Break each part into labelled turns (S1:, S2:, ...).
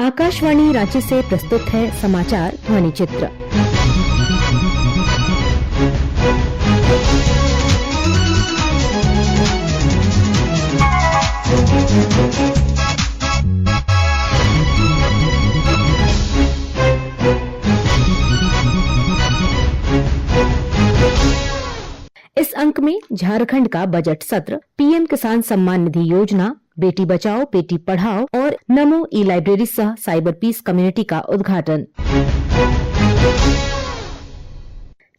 S1: आकाशवाणी रांची से प्रस्तुत है समाचार ध्वनि चित्र। इस अंक में झारखंड का बजट सत्र, पीएम किसान सम्मान निधि योजना, बेटी बचाओ बेटी पढ़ाओ और नमो ई लाइब्रेरी सह साइबर पीस कम्युनिटी का उद्घाटन।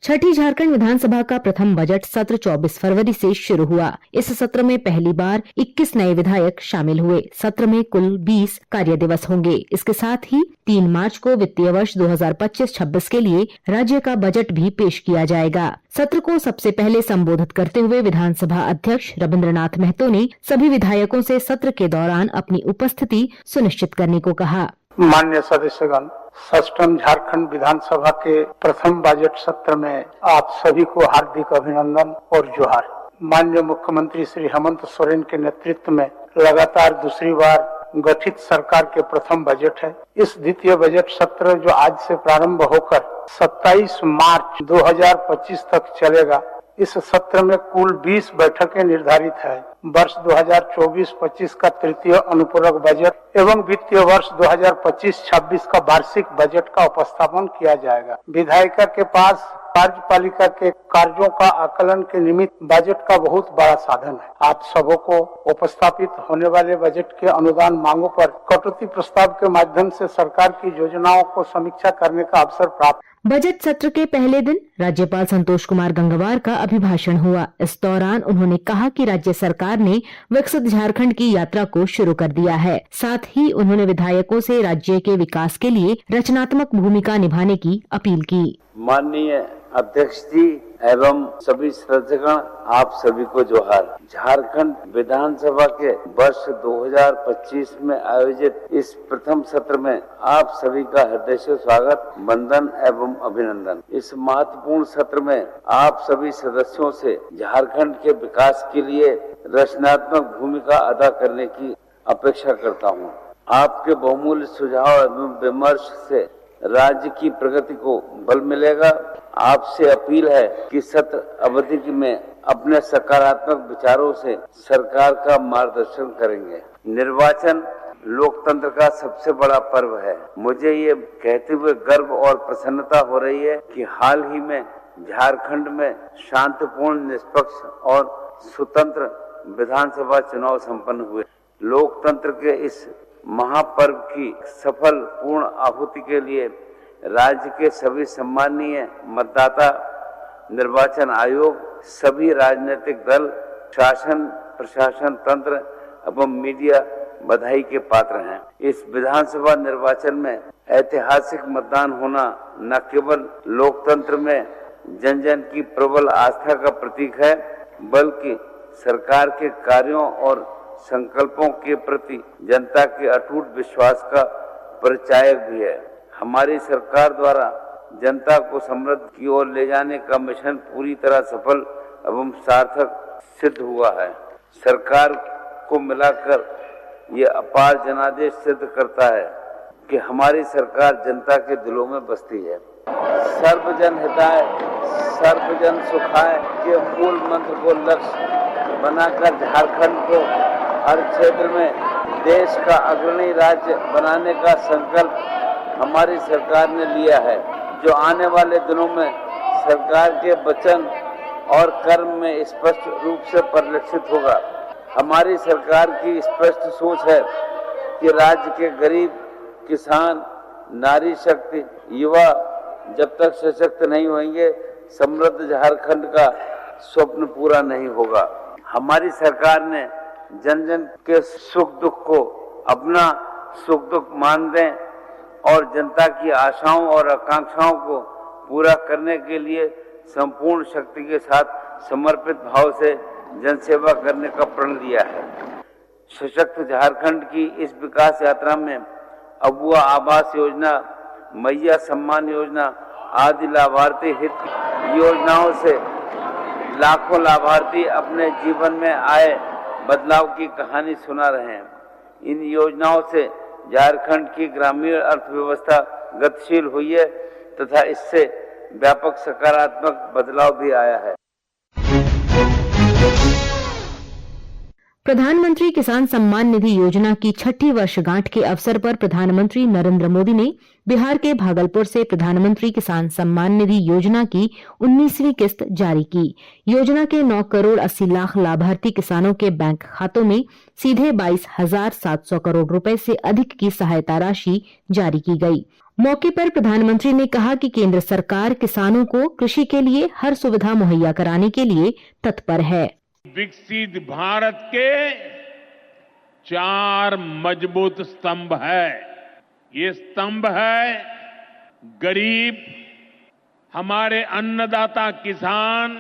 S1: छठी झारखंड विधानसभा का प्रथम बजट सत्र 24 फरवरी से शुरू हुआ। इस सत्र में पहली बार 21 नए विधायक शामिल हुए। सत्र में कुल 20 कार्य दिवस होंगे। इसके साथ ही 3 मार्च को वित्तीय वर्ष 2025-26 के लिए राज्य का बजट भी पेश किया जाएगा। सत्र को सबसे पहले संबोधित करते हुए विधानसभा अध्यक्ष रविंद्रनाथ महतो ने सभी विधायकों से सत्र के दौरान अपनी उपस्थिति सुनिश्चित करने को कहा।
S2: मान्य सदस्यगण, षष्ठम झारखंड विधानसभा के प्रथम बजट सत्र में आप सभी को हार्दिक अभिनंदन और जोहार। माननीय मुख्यमंत्री श्री हेमंत सोरेन के नेतृत्व में लगातार दूसरी बार गठित सरकार के प्रथम बजट है। इस द्वितीय बजट सत्र जो आज से प्रारंभ होकर 27 मार्च 2025 तक चलेगा, इस सत्र में कुल 20 बैठकें निर्धारित है। वर्ष 2024-25 का तृतीय अनुपूरक बजट एवं वित्तीय वर्ष 2025-26 का वार्षिक बजट का उपस्थापन किया जाएगा। विधायिका के पास कार्यपालिका के कार्यों का आकलन के निमित्त बजट का बहुत बड़ा साधन है। आप सबों को उपस्थापित होने वाले बजट के अनुदान मांगों पर कटौती प्रस्ताव के माध्यम से सरकार की योजनाओं को समीक्षा करने का अवसर प्राप्त।
S1: बजट सत्र के पहले दिन राज्यपाल संतोष कुमार गंगवार का अभिभाषण हुआ। इस दौरान उन्होंने कहा कि राज्य सरकार ने विकसित झारखंड की यात्रा को शुरू कर दिया है। साथ ही उन्होंने विधायकों से राज्य के विकास के लिए रचनात्मक भूमिका निभाने की अपील की।
S3: माननीय अध्यक्ष जी एवं सभी सदस्यगण, आप सभी को जोहार। झारखंड विधानसभा के वर्ष 2025 में आयोजित इस प्रथम सत्र में आप सभी का हृदय से स्वागत, वंदन एवं अभिनंदन। इस महत्वपूर्ण सत्र में आप सभी सदस्यों से झारखंड के विकास के लिए रचनात्मक भूमिका अदा करने की अपेक्षा करता हूँ। आपके बहुमूल्य सुझाव एवं विमर्श से राज्य की प्रगति को बल मिलेगा। आपसे अपील है कि सत्र अवधि में अपने सकारात्मक विचारों से सरकार का मार्गदर्शन करेंगे। निर्वाचन लोकतंत्र का सबसे बड़ा पर्व है। मुझे ये कहते हुए गर्व और प्रसन्नता हो रही है कि हाल ही में झारखंड में शांतिपूर्ण, निष्पक्ष और स्वतंत्र विधानसभा चुनाव संपन्न हुए। लोकतंत्र के इस महापर्व की सफल पूर्ण आहुति के लिए राज्य के सभी सम्मानीय मतदाता, निर्वाचन आयोग, सभी राजनीतिक दल, शासन, प्रशासन तंत्र एवं मीडिया बधाई के पात्र हैं। इस विधानसभा निर्वाचन में ऐतिहासिक मतदान होना न केवल लोकतंत्र में जन जन की प्रबल आस्था का प्रतीक है, बल्कि सरकार के कार्यों और संकल्पों के प्रति जनता के अटूट विश्वास का परिचायक भी है। हमारी सरकार द्वारा जनता को समृद्धि की ओर ले जाने का मिशन पूरी तरह सफल एवं सार्थक सिद्ध हुआ है। सरकार को मिलाकर ये अपार जनादेश सिद्ध करता है कि हमारी सरकार जनता के दिलों में बसती है। सर्वजन हिताय सर्वजन सुखाय के मूल मंत्र को लक्ष्य बनाकर झारखंड को हर क्षेत्र में देश का अग्रणी राज्य बनाने का संकल्प हमारी सरकार ने लिया है, जो आने वाले दिनों में सरकार के वचन और कर्म में स्पष्ट रूप से परिलक्षित होगा। हमारी सरकार की स्पष्ट सोच है कि राज्य के गरीब, किसान, नारी शक्ति, युवा जब तक सशक्त नहीं होंगे, समृद्ध झारखंड का स्वप्न पूरा नहीं होगा। हमारी सरकार ने जन जन के सुख दुख को अपना सुख दुख मान दें और जनता की आशाओं और आकांक्षाओं को पूरा करने के लिए संपूर्ण शक्ति के साथ समर्पित भाव से जनसेवा करने का प्रण लिया है। सशक्त झारखंड की इस विकास यात्रा में अबुआ आवास योजना, मैया सम्मान योजना आदि लाभार्थी हित योजनाओं से लाखों लाभार्थी अपने जीवन में आए बदलाव की कहानी सुना रहे हैं। इन योजनाओं से झारखंड की ग्रामीण अर्थव्यवस्था गतिशील हुई है तथा इससे व्यापक सकारात्मक बदलाव भी आया है।
S1: प्रधानमंत्री किसान सम्मान निधि योजना की 6ठी वर्षगांठ के अवसर पर प्रधानमंत्री नरेंद्र मोदी ने बिहार के भागलपुर से प्रधानमंत्री किसान सम्मान निधि योजना की 19वीं किस्त जारी की। योजना के 9 करोड़ 80 लाख लाभार्थी किसानों के बैंक खातों में सीधे 22,700 करोड़ रुपए से अधिक की सहायता राशि जारी की गई। मौके पर प्रधानमंत्री ने कहा कि केंद्र सरकार किसानों को कृषि के लिए हर सुविधा मुहैया कराने के लिए तत्पर है।
S4: विकसित भारत के 4 मजबूत स्तंभ है। ये स्तंभ है गरीब, हमारे अन्नदाता किसान,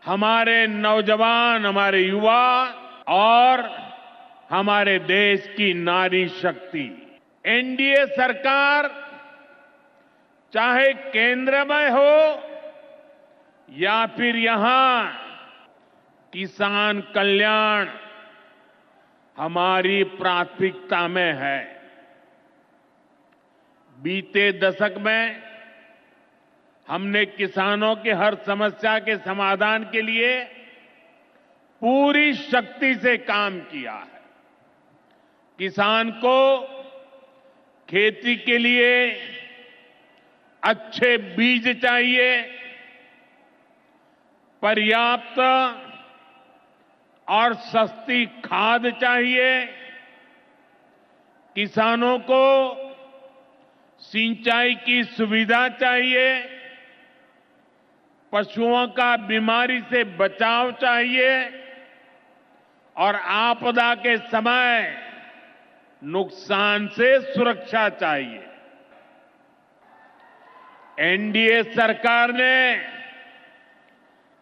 S4: हमारे नौजवान, हमारे युवा और हमारे देश की नारी शक्ति। एनडीए सरकार चाहे केंद्र में हो या फिर यहां, किसान कल्याण हमारी प्राथमिकता में है। बीते दशक में हमने किसानों की हर समस्या के समाधान के लिए पूरी शक्ति से काम किया है। किसान को खेती के लिए अच्छे बीज चाहिए, पर्याप्त और सस्ती खाद चाहिए, किसानों को सिंचाई की सुविधा चाहिए, पशुओं का बीमारी से बचाव चाहिए और आपदा के समय नुकसान से सुरक्षा चाहिए। एनडीए सरकार ने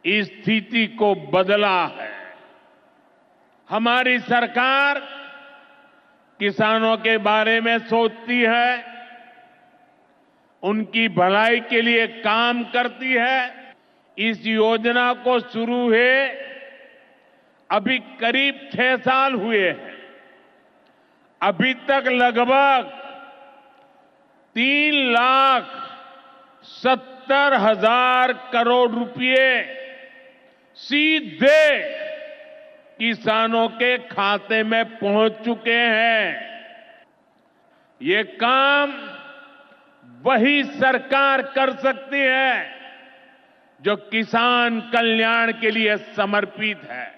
S4: इस स्थिति को बदला है। हमारी सरकार किसानों के बारे में सोचती है, उनकी भलाई के लिए काम करती है। इस योजना को शुरू हुए अभी करीब 6 साल हुए हैं। अभी तक लगभग 3,70,000 करोड़ रुपए सीधे किसानों के खाते में पहुंच चुके हैं। ये काम वही सरकार कर सकती है जो किसान कल्याण के लिए समर्पित है।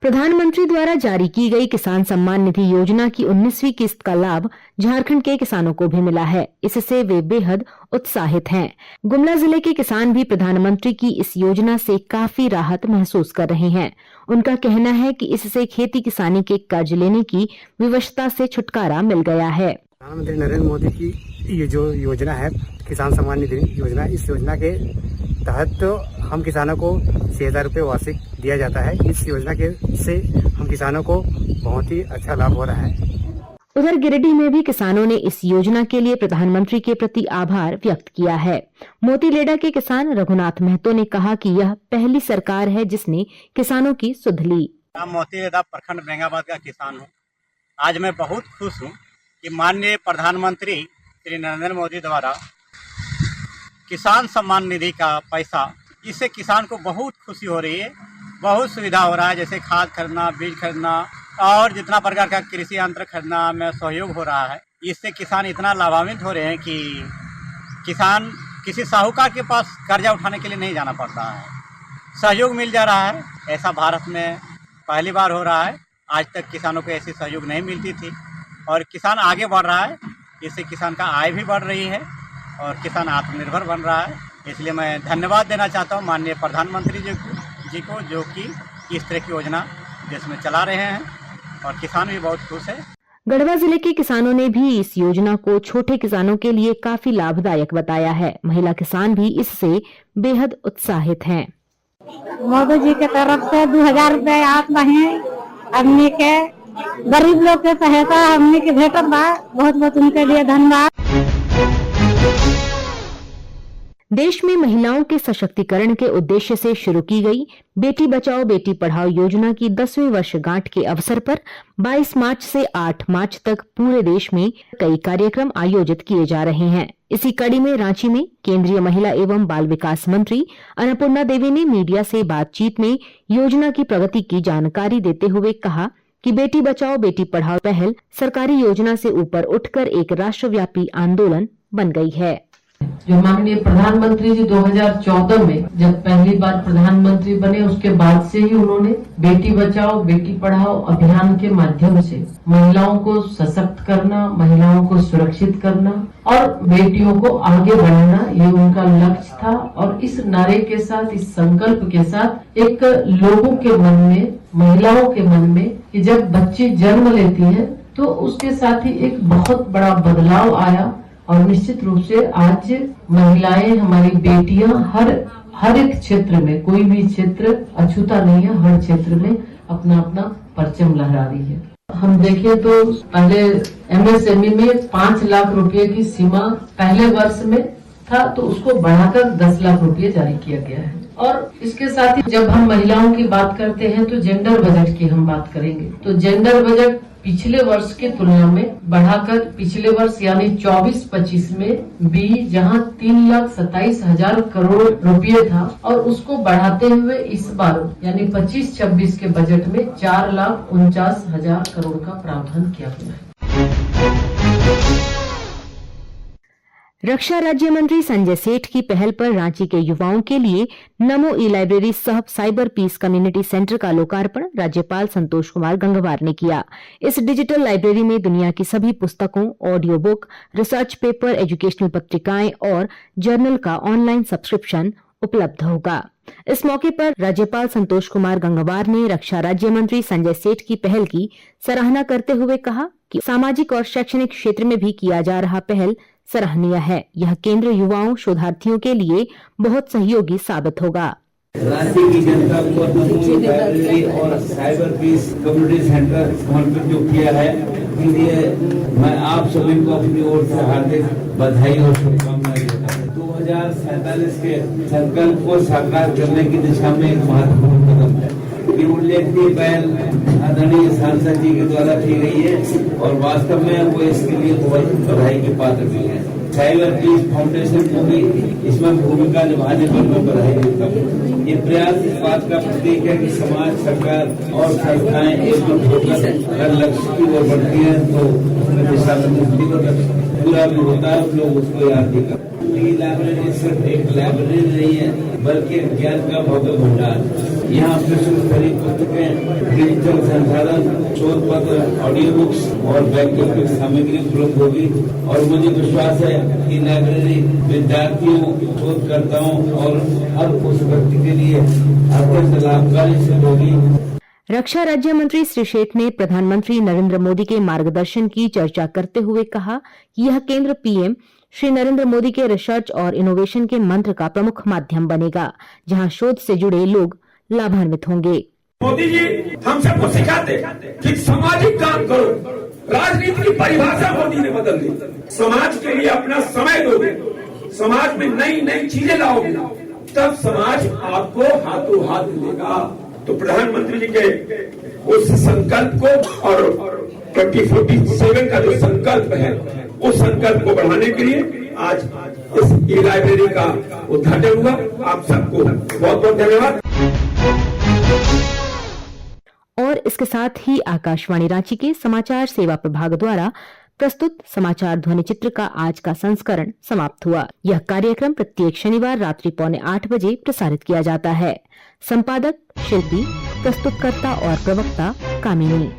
S1: प्रधानमंत्री द्वारा जारी की गई किसान सम्मान निधि योजना की 19वीं किस्त का लाभ झारखंड के किसानों को भी मिला है। इससे वे बेहद उत्साहित हैं। गुमला जिले के किसान भी प्रधानमंत्री की इस योजना से काफी राहत महसूस कर रहे हैं। उनका कहना है कि इससे खेती किसानी के कर्ज लेने की विवशता से छुटकारा मिल गया है।
S5: प्रधानमंत्री नरेंद्र मोदी की ये जो योजना है किसान सम्मान निधि योजना, इस योजना के तहत हम किसानों को 6,000 रुपये वार्षिक दिया जाता है। इस योजना के से हम किसानों को बहुत ही अच्छा लाभ हो रहा है।
S1: उधर गिरिडीह में भी किसानों ने इस योजना के लिए प्रधानमंत्री के प्रति आभार व्यक्त किया है। मोतीलेडा के किसान रघुनाथ महतो ने कहा कि यह पहली सरकार है जिसने किसानों की सुध ली।
S6: मोतीलेडा प्रखंड बेंगाबाद का किसान हूँ। आज मैं बहुत खुश हूँ कि माननीय प्रधानमंत्री श्री नरेंद्र मोदी द्वारा किसान सम्मान निधि का पैसा, इससे किसान को बहुत खुशी हो रही है, बहुत सुविधा हो रहा है। जैसे खाद खरीदना, बीज खरीदना और जितना प्रकार का कृषि यंत्र खरीदना में सहयोग हो रहा है। इससे किसान इतना लाभान्वित हो रहे हैं कि किसान किसी साहूकार के पास कर्जा उठाने के लिए नहीं जाना पड़ता है, सहयोग मिल जा रहा है। ऐसा भारत में पहली बार हो रहा है। आज तक किसानों को ऐसी सहयोग नहीं मिलती थी और किसान आगे बढ़ रहा है। इससे किसान का आय भी बढ़ रही है और किसान आत्मनिर्भर बन रहा है। इसलिए मैं धन्यवाद देना चाहता हूँ माननीय प्रधानमंत्री जी को, जो कि इस तरह की योजना देश में चला रहे हैं और किसान भी बहुत खुश है।
S1: गढ़वा जिले के किसानों ने भी इस योजना को छोटे किसानों के लिए काफी लाभदायक बताया है। महिला किसान भी इससे बेहद उत्साहित हैं।
S7: मोदी जी के तरफ से 2,000 रुपए आप रहे हमने के गरीब लोग के सहायता हमने के भेटत बा। बहुत बहुत उनके लिए धन्यवाद।
S1: देश में महिलाओं के सशक्तिकरण के उद्देश्य से शुरू की गई बेटी बचाओ बेटी पढ़ाओ योजना की 10वीं वर्षगांठ के अवसर पर 22 मार्च से 8 मार्च तक पूरे देश में कई कार्यक्रम आयोजित किए जा रहे हैं। इसी कड़ी में रांची में केंद्रीय महिला एवं बाल विकास मंत्री अन्नपूर्णा देवी ने मीडिया से बातचीत में योजना की प्रगति की जानकारी देते हुए कहा कि बेटी बचाओ बेटी पढ़ाओ पहल सरकारी योजना से ऊपर उठकर एक राष्ट्रव्यापी आंदोलन बन गई है।
S8: जो माननीय प्रधानमंत्री जी 2014 में जब पहली बार प्रधानमंत्री बने, उसके बाद से ही उन्होंने बेटी बचाओ बेटी पढ़ाओ अभियान के माध्यम से महिलाओं को सशक्त करना, महिलाओं को सुरक्षित करना और बेटियों को आगे बढ़ाना, ये उनका लक्ष्य था। और इस नारे के साथ, इस संकल्प के साथ एक लोगों के मन में, महिलाओं के मन में कि जब बच्ची जन्म लेती है तो उसके साथ ही एक बहुत बड़ा बदलाव आया। और निश्चित रूप से आज महिलाएं, हमारी बेटियां हर एक क्षेत्र में, कोई भी क्षेत्र अछूता नहीं है, हर क्षेत्र में अपना अपना परचम लहरा रही है। हम देखें तो पहले एमएसएमई में 5 लाख रुपए की सीमा पहले वर्ष में था, तो उसको बढ़ाकर 10 लाख रुपए जारी किया गया है। और इसके साथ ही जब हम महिलाओं की बात करते हैं तो जेंडर बजट की हम बात करेंगे, तो जेंडर बजट पिछले वर्ष की तुलना में बढ़ाकर पिछले वर्ष यानी 24-25 में भी जहां 3,27,000 करोड़ रुपए था, और उसको बढ़ाते हुए इस बार यानी 25-26 के बजट में 4,49,000 करोड़ का प्रावधान किया गया है।
S1: रक्षा राज्य मंत्री संजय सेठ की पहल पर रांची के युवाओं के लिए नमो ई लाइब्रेरी सह साइबर पीस कम्युनिटी सेंटर का लोकार्पण राज्यपाल संतोष कुमार गंगवार ने किया। इस डिजिटल लाइब्रेरी में दुनिया की सभी पुस्तकों, audio book, research paper, educational पत्रिकाएं और जर्नल का ऑनलाइन सब्सक्रिप्शन उपलब्ध होगा। इस मौके पर राज्यपाल संतोष कुमार गंगवार ने रक्षा राज्य मंत्री संजय सेठ की पहल की सराहना करते हुए कहा कि सामाजिक और शैक्षणिक क्षेत्र में भी किया जा रहा पहल सराहनीय है। यह केंद्र युवाओं शोधार्थियों के लिए बहुत सहयोगी साबित होगा।
S3: रांची की जनता को नमो लाइब्रेरी और साइबर पीस कम्युनिटी सेंटर समर्पित जो किया है, इसलिए मैं आप सभी को अपनी ओर से हार्दिक बधाई और शुभकामनाएं देता हूँ। 2047 के संकल्प को साकार करने की दिशा में एक महत्वपूर्ण कदम है। ये उल्लेखनीय पहल आदरणीय सांसद जी के द्वारा की गई है और वास्तव में वो इसके लिए बहुत बधाई के पात्र भी है। साइबर पीस फाउंडेशन को भी इसमें भूमिका निभाने पर मैं बधाई देता हूँ। ये प्रयास इस बात का प्रतीक है कि समाज, सरकार और संस्थाएं एकजुट होकर हर लक्ष्य की ओर बढ़ती है, तो उसमें दिशा पूरा भी होता है, लोग उसको याद भी करते हैं। लाइब्रेरी सिर्फ एक लाइब्रेरी नहीं है, बल्कि ज्ञान का भव्य भंडार। यहाँ विश्वस्तरीय पुस्तकें, डिजिटल संसाधन, शोध पत्र, ऑडियो बुक्स और वैकल्पिक सामग्री उपलब्ध होगी। और मुझे विश्वास है कि लाइब्रेरी विद्यार्थियों, शोधकर्ताओं और हर उस व्यक्ति के लिए अत्यंत लाभकारी सिद्ध होगी।
S1: रक्षा राज्य मंत्री श्री सेठ ने प्रधानमंत्री नरेंद्र मोदी के मार्गदर्शन की चर्चा करते हुए कहा कि यह केंद्र पीएम श्री नरेंद्र मोदी के रिसर्च और इनोवेशन के मंत्र का प्रमुख माध्यम बनेगा, जहां शोध से जुड़े लोग लाभान्वित होंगे।
S9: मोदी जी हम सबको सिखाते कि सामाजिक काम करो। राजनीति की परिभाषा मोदी ने बदल दी। समाज के लिए अपना समय दोगे, समाज में नई नई चीजें लाओगे, तब समाज आपको हाथों हाथ मिलेगा। तो प्रधानमंत्री जी के उस संकल्प को और 2047 का जो संकल्प है, उस संकल्प को बढ़ाने के लिए आज इस ई लाइब्रेरी का उद्घाटन हुआ। आप सबको बहुत बहुत धन्यवाद।
S1: और इसके साथ ही आकाशवाणी रांची के समाचार सेवा प्रभाग द्वारा प्रस्तुत समाचार ध्वनि चित्र का आज का संस्करण समाप्त हुआ। यह कार्यक्रम प्रत्येक शनिवार रात्रि 7:45 बजे प्रसारित किया जाता है। संपादक, शिल्पी, प्रस्तुतकर्ता और प्रवक्ता कामिनी।